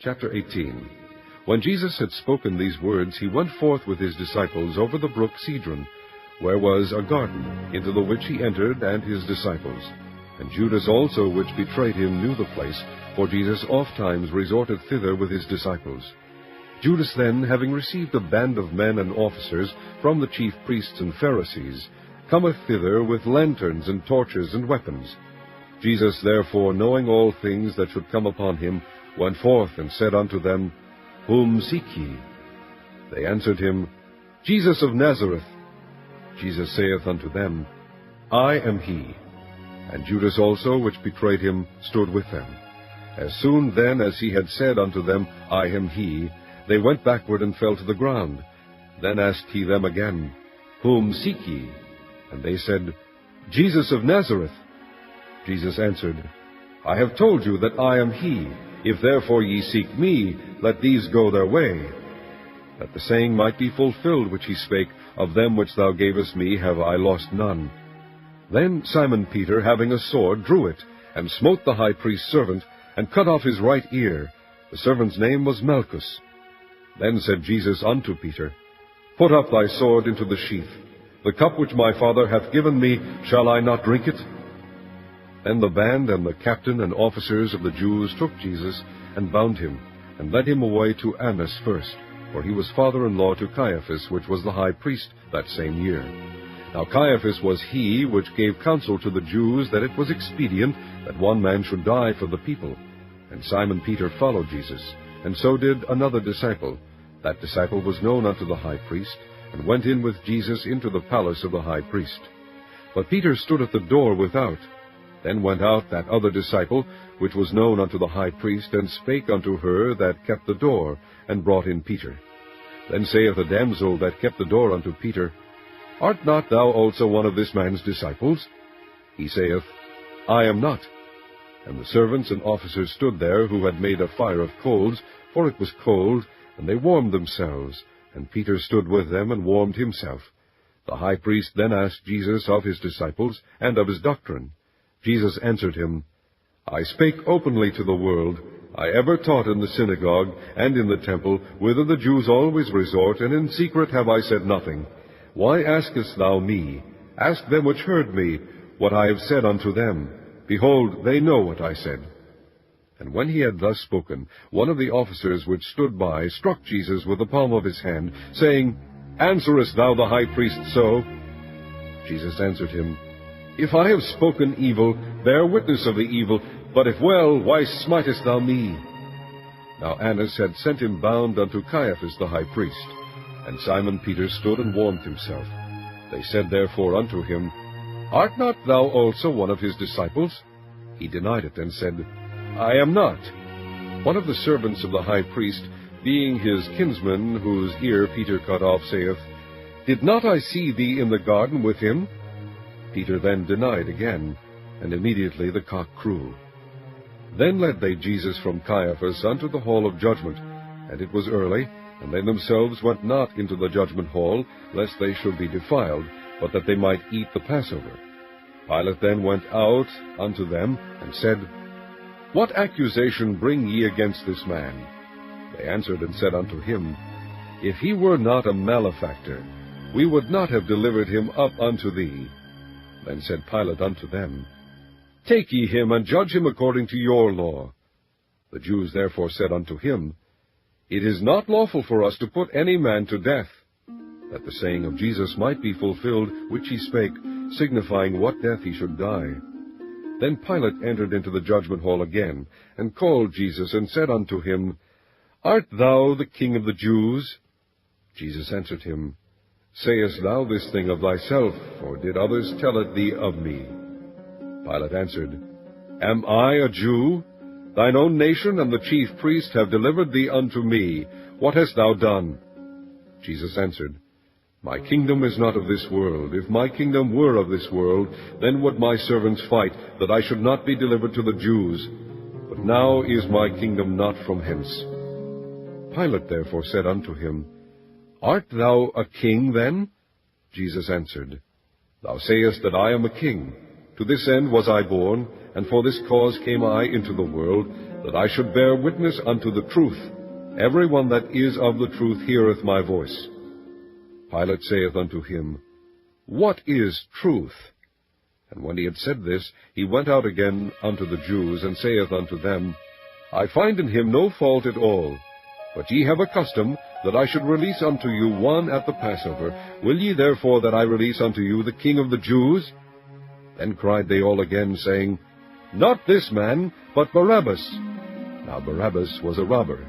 Chapter 18. When Jesus had spoken these words, he went forth with his disciples over the brook Cedron, where was a garden, into the which he entered, and his disciples. And Judas also, which betrayed him, knew the place, for Jesus ofttimes resorted thither with his disciples. Judas then, having received a band of men and officers from the chief priests and Pharisees, cometh thither with lanterns and torches and weapons. Jesus therefore, knowing all things that should come upon him, went forth and said unto them, Whom seek ye? They answered him, Jesus of Nazareth. Jesus saith unto them, I am he. And Judas also, which betrayed him, stood with them. As soon then as he had said unto them, I am he, they went backward and fell to the ground. Then asked he them again, Whom seek ye? And they said, Jesus of Nazareth. Jesus answered, I have told you that I am he. If therefore ye seek me, let these go their way. That the saying might be fulfilled which he spake, Of them which thou gavest me have I lost none. Then Simon Peter, having a sword, drew it, and smote the high priest's servant, and cut off his right ear. The servant's name was Malchus. Then said Jesus unto Peter, Put up thy sword into the sheath. The cup which my Father hath given me, shall I not drink it? Then the band and the captain and officers of the Jews took Jesus, and bound him, and led him away to Annas first, for he was father-in-law to Caiaphas, which was the high priest that same year. Now Caiaphas was he which gave counsel to the Jews that it was expedient that one man should die for the people. And Simon Peter followed Jesus, and so did another disciple. That disciple was known unto the high priest, and went in with Jesus into the palace of the high priest. But Peter stood at the door without. Then went out that other disciple, which was known unto the high priest, and spake unto her that kept the door, and brought in Peter. Then saith the damsel that kept the door unto Peter, Art not thou also one of this man's disciples? He saith, I am not. And the servants and officers stood there, who had made a fire of coals, for it was cold, and they warmed themselves. And Peter stood with them, and warmed himself. The high priest then asked Jesus of his disciples, and of his doctrine. Jesus answered him, I spake openly to the world. I ever taught in the synagogue, and in the temple, whither the Jews always resort, and in secret have I said nothing. Why askest thou me? Ask them which heard me, what I have said unto them. Behold, they know what I said. And when he had thus spoken, one of the officers which stood by struck Jesus with the palm of his hand, saying, Answerest thou the high priest so? Jesus answered him, If I have spoken evil, bear witness of the evil, but if well, why smitest thou me? Now Annas had sent him bound unto Caiaphas the high priest. And Simon Peter stood and warmed himself. They said therefore unto him, Art not thou also one of his disciples? He denied it, and said, I am not. One of the servants of the high priest, being his kinsman, whose ear Peter cut off, saith, Did not I see thee in the garden with him? Peter then denied again, and immediately the cock crew. Then led they Jesus from Caiaphas unto the hall of judgment, and it was early, and they themselves went not into the judgment hall, lest they should be defiled, but that they might eat the Passover. Pilate then went out unto them, and said, What accusation bring ye against this man? They answered and said unto him, If he were not a malefactor, we would not have delivered him up unto thee. Then said Pilate unto them, Take ye him, and judge him according to your law. The Jews therefore said unto him, It is not lawful for us to put any man to death, that the saying of Jesus might be fulfilled, which he spake, signifying what death he should die. Then Pilate entered into the judgment hall again, and called Jesus, and said unto him, Art thou the King of the Jews? Jesus answered him, Sayest thou this thing of thyself, or did others tell it thee of me? Pilate answered, Am I a Jew? Thine own nation and the chief priest have delivered thee unto me. What hast thou done? Jesus answered, My kingdom is not of this world. If my kingdom were of this world, then would my servants fight, that I should not be delivered to the Jews. But now is my kingdom not from hence. Pilate therefore said unto him, Art thou a king then? Jesus answered, Thou sayest that I am a king. To this end was I born, and for this cause came I into the world, that I should bear witness unto the truth. Every one that is of the truth heareth my voice. Pilate saith unto him, What is truth? And when he had said this, he went out again unto the Jews, and saith unto them, I find in him no fault at all. But ye have a custom that I should release unto you one at the Passover. Will ye therefore that I release unto you the King of the Jews? Then cried they all again, saying, Not this man, but Barabbas. Now Barabbas was a robber.